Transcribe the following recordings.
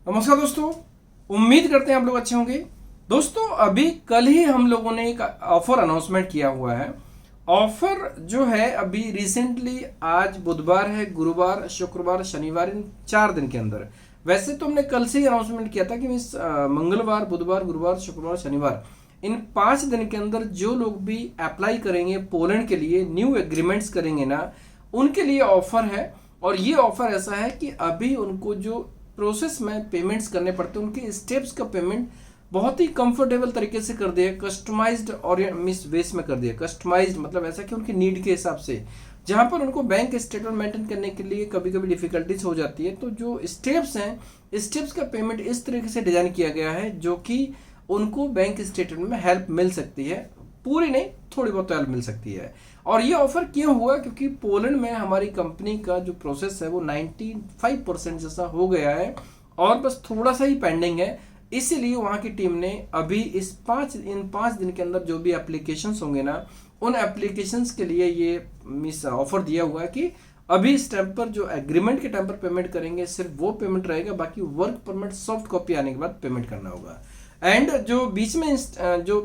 नमस्कार दोस्तों, उम्मीद करते हैं आप लोग अच्छे होंगे। दोस्तों अभी कल ही हम लोगों ने एक ऑफर अनाउंसमेंट किया हुआ है। ऑफर जो है अभी रिसेंटली, आज बुधवार है, गुरुवार, शुक्रवार, शनिवार, इन 4 दिन के अंदर। वैसे तो हमने कल से ही अनाउंसमेंट किया था कि इस मंगलवार, बुधवार, गुरुवार, शुक्रवार, शनिवार, इन 5 दिन के अंदर जो लोग भी अप्लाई करेंगे पोलैंड के लिए, न्यू एग्रीमेंट्स करेंगे ना, उनके लिए ऑफर है। और ये ऑफर ऐसा है कि अभी उनको जो प्रोसेस में पेमेंट्स करने पड़ते हैं, उनके स्टेप्स का पेमेंट बहुत ही कंफर्टेबल तरीके से कर दिया, कस्टमाइज्ड और मिस वेस में कर दिया। कस्टमाइज्ड मतलब ऐसा कि उनकी नीड के हिसाब से, जहां पर उनको बैंक स्टेटमेंट मेंटेन करने के लिए कभी कभी डिफिकल्टीज हो जाती है, तो जो स्टेप्स हैं, स्टेप्स का पेमेंट इस तरीके से डिजाइन किया गया है जो कि उनको बैंक स्टेटमेंट में हेल्प मिल सकती है। पूरी नहीं, थोड़ी बहुत हेल्प मिल सकती है। और ये ऑफर क्यों हुआ? क्योंकि पोलैंड में हमारी कंपनी का जो प्रोसेस है वो 95% जैसा हो गया है और बस थोड़ा सा ही पेंडिंग है। इसीलिए वहां की टीम ने अभी इन 5 दिन के अंदर जो भी एप्लीकेशंस होंगे ना, उन एप्लीकेशंस के लिए ये ऑफर दिया हुआ है कि अभी इस टाइम पर जो एग्रीमेंट के टाइम पर पेमेंट करेंगे सिर्फ वो पेमेंट रहेगा, बाकी वर्क परमिट सॉफ्ट कॉपी आने के बाद पेमेंट करना होगा। एंड जो बीच में जो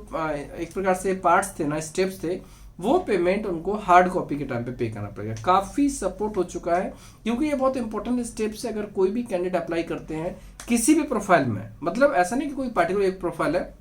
एक प्रकार से पार्ट्स थे ना, स्टेप्स थे, वो पेमेंट उनको हार्ड कॉपी के टाइम पे करना पड़ेगा। काफी सपोर्ट हो चुका है, क्योंकि ये बहुत इंपॉर्टेंट स्टेप्स है। अगर कोई भी कैंडिडेट अप्लाई करते हैं किसी भी प्रोफाइल में, मतलब ऐसा नहीं कि कोई पार्टिकुलर एक प्रोफाइल है,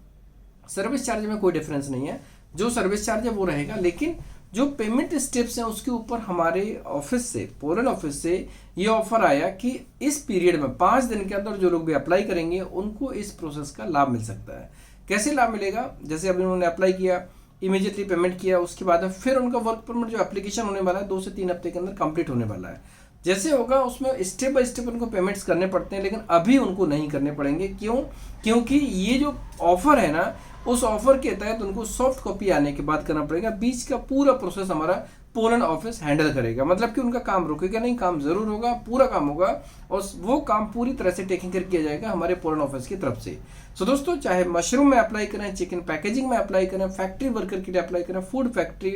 सर्विस चार्ज में कोई डिफरेंस नहीं है, जो सर्विस चार्ज है वो रहेगा, लेकिन जो पेमेंट स्टेप्स हैं उसके ऊपर हमारे ऑफिस से, पोलैंड ऑफिस से ये ऑफर आया कि इस पीरियड में 5 दिन के अंदर जो लोग भी अप्लाई करेंगे उनको इस प्रोसेस का लाभ मिल सकता है। कैसे लाभ मिलेगा? जैसे अभी उन्होंने अप्लाई किया, इमीडिएटली पेमेंट किया, उसके बाद फिर उनका वर्क परमिट जो एप्लीकेशन होने वाला है 2 से 3 हफ्ते के अंदर कंप्लीट होने वाला है। जैसे होगा उसमें स्टेप बाय स्टेप उनको पेमेंट्स करने पड़ते हैं, लेकिन अभी उनको नहीं करने पड़ेंगे। क्यों? क्योंकि ये जो ऑफर है ना, उस ऑफर के तहत उनको सॉफ्ट कॉपी आने के बाद करना पड़ेगा। बीच का पूरा प्रोसेस हमारा पोलैंड ऑफिस हैंडल करेगा, मतलब कि उनका काम रुकेगा नहीं, काम जरूर होगा, पूरा काम होगा, और वो काम पूरी तरह से टेकिंग केयर किया जाएगा हमारे पोलैंड ऑफिस की तरफ से। सो दोस्तों, चाहे मशरूम में अप्लाई करें, चिकन पैकेजिंग में अप्लाई करें, फैक्ट्री वर्कर के लिए अप्लाई करें, फूड फैक्ट्री,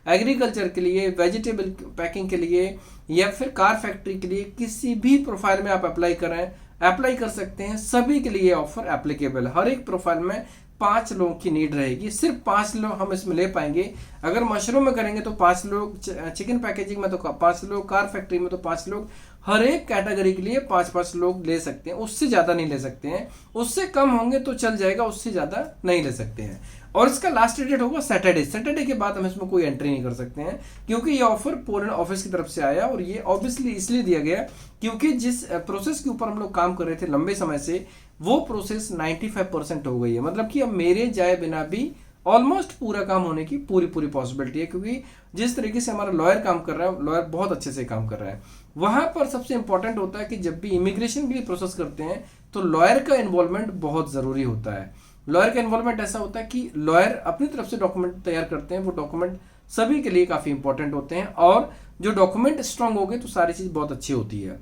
एग्रीकल्चर के लिए, वेजिटेबल पैकिंग के लिए, या फिर कार फैक्ट्री के लिए, किसी भी प्रोफाइल में आप अप्लाई कर सकते हैं। सभी के लिए ऑफर एप्लीकेबल है। हर एक प्रोफाइल में 5 लोगों की नीड रहेगी, सिर्फ 5 लोग हम इसमें ले पाएंगे। अगर मशरूम में करेंगे तो 5 लोग, चिकन पैकेजिंग में तो 5 लोग, कार फैक्ट्री में तो 5 लोग, हर एक कैटेगरी के लिए 5-5 लोग ले सकते हैं, उससे ज्यादा नहीं ले सकते हैं। उससे कम होंगे तो चल जाएगा, उससे ज्यादा नहीं ले सकते हैं। और इसका लास्ट डेट होगा सैटरडे के बाद हम इसमें कोई एंट्री नहीं कर सकते हैं, क्योंकि ये ऑफर पोलैंड ऑफिस की तरफ से आया। और ये ऑब्वियसली इसलिए दिया गया क्योंकि जिस प्रोसेस के ऊपर हम लोग काम कर रहे थे लंबे समय से, वो प्रोसेस 95% हो गई है। मतलब कि अब मेरे जाए बिना भी ऑलमोस्ट पूरा काम होने की पूरी पॉसिबिलिटी है, क्योंकि जिस तरीके से हमारा लॉयर काम कर रहा है, लॉयर बहुत अच्छे से काम कर रहा है। वहां पर सबसे इंपॉर्टेंट होता है कि जब भी इमिग्रेशन के लिए प्रोसेस करते हैं तो लॉयर का इन्वॉल्वमेंट बहुत जरूरी होता है। लॉयर का इन्वॉल्वमेंट ऐसा होता है कि लॉयर अपनी तरफ से डॉक्यूमेंट तैयार करते हैं, वो डॉक्यूमेंट सभी के लिए काफी इंपॉर्टेंट होते हैं, और जो डॉक्यूमेंट स्ट्रांग हो गए तो सारी चीज बहुत अच्छी होती है।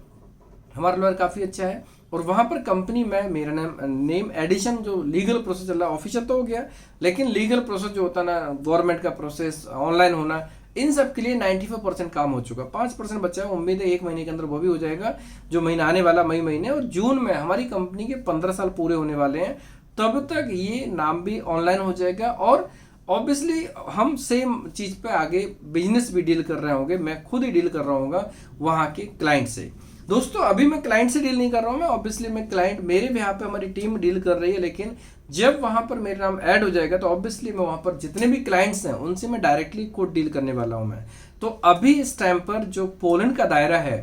हमारा लॉयर काफी अच्छा है, और वहां पर कंपनी में मेरा नेम एडिशन जो लीगल प्रोसेस चल रहा है, ऑफिशियल तो हो गया, लेकिन लीगल प्रोसेस जो होता है ना, गवर्नमेंट का प्रोसेस ऑनलाइन होना, इन सब के लिए 95% काम हो चुका। 5% बचा है, उम्मीद है 1 महीने के अंदर वो भी हो जाएगा। जो महीना आने वाला मई महीने, और जून में हमारी कंपनी के 15 साल पूरे होने वाले हैं, तब तक ये नाम भी ऑनलाइन हो जाएगा। और ऑब्वियसली हम सेम चीज पे आगे बिजनेस भी डील कर रहे होंगे, मैं खुद ही डील कर रहा हूँ वहां के क्लाइंट से। दोस्तों अभी मैं क्लाइंट से डील नहीं कर रहा हूं, मैं ऑब्वियसली मैं क्लाइंट मेरे भी यहाँ पे हमारी टीम डील कर रही है, लेकिन जब वहां पर मेरा नाम ऐड हो जाएगा तो ऑब्वियसली मैं वहां पर जितने भी क्लाइंट्स हैं उनसे मैं डायरेक्टली खुद डील करने वाला हूं मैं। तो अभी इस टाइम पर जो पोलैंड का दायरा है,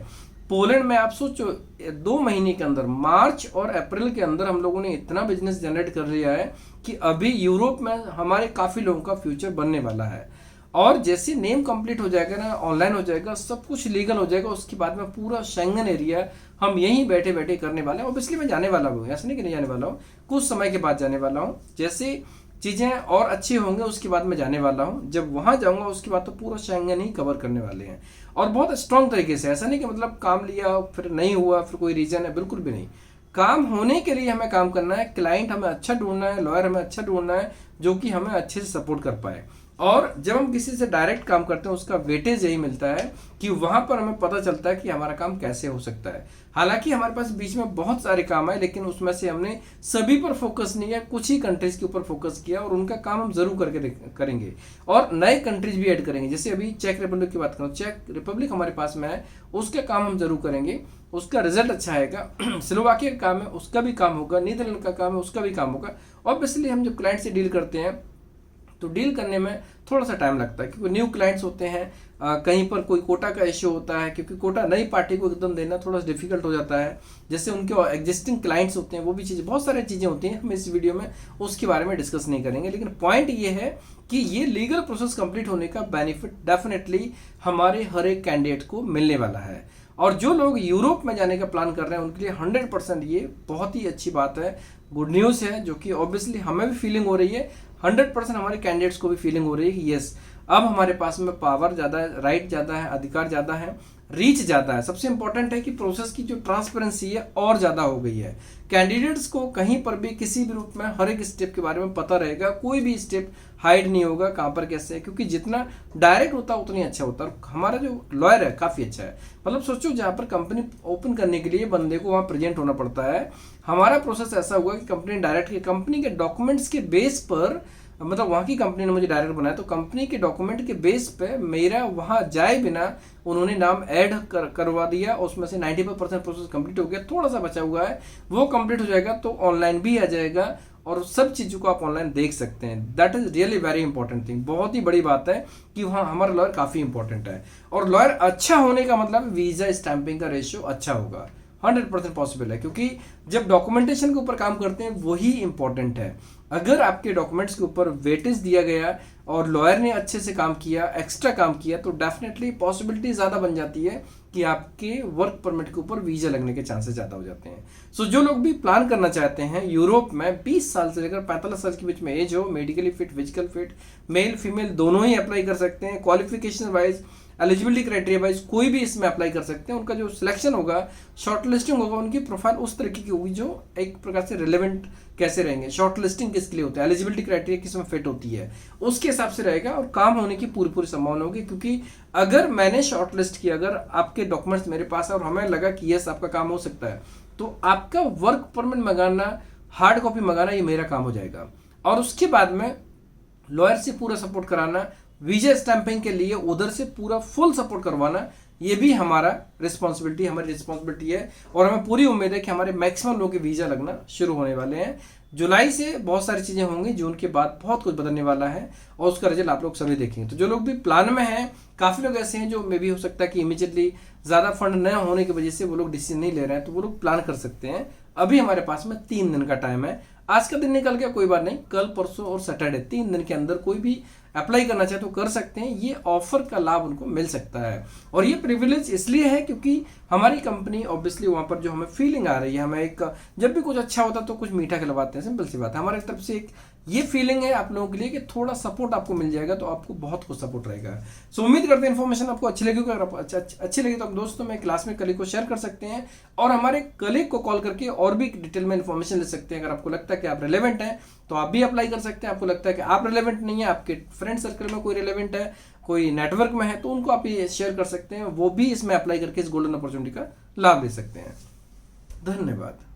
पोलैंड में आप सोचो 2 महीने के अंदर, मार्च और अप्रैल के अंदर हम लोगों ने इतना बिजनेस जनरेट कर लिया है कि अभी यूरोप में हमारे काफी लोगों का फ्यूचर बनने वाला है। और जैसे नेम कंप्लीट हो जाएगा ना, ऑनलाइन हो जाएगा, सब कुछ लीगल हो जाएगा, उसके बाद में पूरा शेंगन एरिया हम यहीं बैठे बैठे करने वाले हैं। ऑब्वियसली मैं जाने वाला हूँ, ऐसा नहीं कि नहीं जाने वाला हूँ, कुछ समय के बाद जाने वाला हूँ। जैसे चीजें और अच्छी होंगे उसके बाद मैं जाने वाला हूँ। जब वहां जाऊंगा उसके बाद तो पूरा शेंगन ही कवर करने वाले हैं, और बहुत स्ट्रांग तरीके से। ऐसा नहीं कि मतलब काम लिया फिर नहीं हुआ, फिर कोई रीजन है, बिल्कुल भी नहीं। काम होने के लिए हमें काम करना है, क्लाइंट हमें अच्छा ढूंढना है, लॉयर हमें अच्छा ढूंढना है जो कि हमें अच्छे से सपोर्ट कर पाए। और जब हम किसी से डायरेक्ट काम करते हैं उसका वेटेज यही मिलता है कि वहां पर हमें पता चलता है कि हमारा काम कैसे हो सकता है। हालांकि हमारे पास बीच में बहुत सारे काम है, लेकिन उसमें से हमने सभी पर फोकस नहीं किया, कुछ ही कंट्रीज के ऊपर फोकस किया और उनका काम हम जरूर करके करेंगे और नए कंट्रीज भी ऐड करेंगे। जैसे अभी चेक रिपब्लिक की बात करूँ, चेक रिपब्लिक हमारे पास में है, उसका काम हम जरूर करेंगे, उसका रिजल्ट अच्छा आएगा। स्लोवाकिया का काम है, उसका भी काम होगा। नीदरलैंड का काम है, उसका भी काम होगा। ऑब्वियसली हम जब क्लाइंट से डील करते हैं तो डील करने में थोड़ा सा टाइम लगता है, क्योंकि न्यू क्लाइंट्स होते हैं, कहीं पर कोई कोटा का इश्यू होता है, क्योंकि कोटा नई पार्टी को एकदम देना थोड़ा सा डिफिकल्ट हो जाता है। जैसे उनके एग्जिस्टिंग क्लाइंट्स होते हैं, वो भी चीज़ें, बहुत सारी चीज़ें होती हैं, हम इस वीडियो में उसके बारे में डिस्कस नहीं करेंगे। लेकिन पॉइंट ये है कि ये लीगल प्रोसेस कंप्लीट होने का बेनिफिट डेफिनेटली हमारे हर एक कैंडिडेट को मिलने वाला है। और जो लोग यूरोप में जाने का प्लान कर रहे हैं उनके लिए 100% ये बहुत ही अच्छी बात है, गुड न्यूज़ है, जो कि ऑब्वियसली हमें भी फीलिंग हो रही है, 100% हमारे कैंडिडेट्स को भी फीलिंग हो रही है कि यस, अब हमारे पास में पावर ज़्यादा है, राइट ज़्यादा है, अधिकार ज़्यादा है, रीच ज़्यादा है। सबसे इंपॉर्टेंट है कि प्रोसेस की जो ट्रांसपेरेंसी है और ज़्यादा हो गई है। कैंडिडेट्स को कहीं पर भी किसी भी रूप में हर एक स्टेप के बारे में पता रहेगा, कोई भी स्टेप हाइड नहीं होगा कहाँ पर कैसे है, क्योंकि जितना डायरेक्ट होता है उतनी अच्छा होता है। हमारा जो लॉयर है काफ़ी अच्छा है, मतलब सोचो जहाँ पर कंपनी ओपन करने के लिए बंदे को वहाँ प्रेजेंट होना पड़ता है, हमारा प्रोसेस ऐसा हुआ कि कंपनी के डॉक्यूमेंट्स के बेस पर, मतलब वहाँ की कंपनी ने मुझे डायरेक्टर बनाया, तो कंपनी के डॉक्यूमेंट के बेस पे मेरा वहाँ जाए बिना उन्होंने नाम ऐड करवा दिया, उसमें से 95% प्रोसेस कंप्लीट हो गया। थोड़ा सा बचा हुआ है, वो कंप्लीट हो जाएगा तो ऑनलाइन भी आ जाएगा और सब चीज़ों को आप ऑनलाइन देख सकते हैं। That is really very important thing. बहुत ही बड़ी बात है कि वहाँ हमारा लॉयर काफ़ी इंपॉर्टेंट है, और लॉयर अच्छा होने का मतलब वीज़ा स्टैंपिंग का रेशियो अच्छा होगा, 100% पॉसिबल है, क्योंकि जब डॉक्यूमेंटेशन के ऊपर काम करते हैं वही इंपॉर्टेंट है। अगर आपके डॉक्यूमेंट्स के ऊपर वेटेज दिया गया और लॉयर ने अच्छे से काम किया, एक्स्ट्रा काम किया, तो डेफिनेटली पॉसिबिलिटी ज़्यादा बन जाती है कि आपके वर्क परमिट के ऊपर वीज़ा लगने के चांसेस ज़्यादा हो जाते हैं। सो जो लोग भी प्लान करना चाहते हैं यूरोप में, 20 साल से लेकर 45 साल के बीच में एज हो, medically fit, physical fit, male female दोनों ही अप्लाई कर सकते हैं। Qualification wise, eligibility criteria wise कोई भी इसमें अप्लाई कर सकते हैं। उनका जो सिलेक्शन होगा, शॉर्ट लिस्टिंग होगा, उनकी प्रोफाइल उस तरीके की होगी जो एक प्रकार से रिलेवेंट कैसे रहेंगे, शॉर्ट लिस्टिंग किसके लिए होता है, एलिजिबिलिटी क्राइटेरिया किस में फिट होती है, उसके हिसाब से रहेगा और काम होने की पूरी संभावना होगी। क्योंकि अगर मैंने शॉर्ट लिस्ट किया, अगर आपके डॉक्यूमेंट्स मेरे पास है और हमें लगा कि यस आपका काम हो सकता है, तो आपका वर्क परमिट मंगाना, हार्ड कॉपी मंगाना, ये मेरा काम हो जाएगा। और उसके बाद में लॉयर से पूरा सपोर्ट कराना, वीजा स्टैंपिंग के लिए उधर से पूरा फुल सपोर्ट करवाना, ये भी हमारी रिस्पॉन्सिबिलिटी है। और हमें पूरी उम्मीद है कि हमारे मैक्सिमम लोगों के वीजा लगना शुरू होने वाले हैं। जुलाई से बहुत सारी चीज़ें होंगी, जून के बाद बहुत कुछ बदलने वाला है और उसका रिजल्ट आप लोग सभी देखेंगे। तो जो लोग भी प्लान में हैं, काफ़ी लोग ऐसे हैं जो मे भी हो सकता है कि इमीडिएटली ज़्यादा फंड न होने की वजह से वो लोग डिसीजन नहीं ले रहे हैं, तो वो लोग प्लान कर सकते हैं। अभी हमारे पास में 3 दिन का टाइम है। आज का दिन निकल गया कोई बात नहीं, कल, परसों और सैटरडे, 3 दिन के अंदर कोई भी अप्लाई करना चाहे तो कर सकते हैं। ये ऑफर का लाभ उनको मिल सकता है और ये प्रिविलेज इसलिए है क्योंकि हमारी कंपनी ऑब्वियसली वहाँ पर जो हमें फीलिंग आ रही है, हमें एक, जब भी कुछ अच्छा होता है तो कुछ मीठा खिलवाते हैं, सिंपल सी बात है। हमारी तरफ से एक ये फीलिंग है आप लोगों के लिए कि थोड़ा सपोर्ट आपको मिल जाएगा तो आपको बहुत कुछ सपोर्ट रहेगा। सो उम्मीद करते हैं इन्फॉर्मेशन आपको अच्छी लगी। अगर अच्छी लगी तो आप दोस्तों में क्लास में कलीग को शेयर कर सकते हैं और हमारे कलीग को कॉल करके और भी डिटेल में इन्फॉर्मेशन ले सकते हैं। अगर आपको लगता है कि आप रिलेवेंट हैं तो आप भी अप्लाई कर सकते हैं। आपको लगता है कि आप रिलेवेंट नहीं है, आपके फ्रेंड सर्कल में कोई रिलेवेंट है, कोई नेटवर्क में है, तो उनको आप ये शेयर कर सकते हैं, वो भी इसमें अप्लाई करके इस गोल्डन अपॉर्चुनिटी का लाभ ले सकते हैं। धन्यवाद।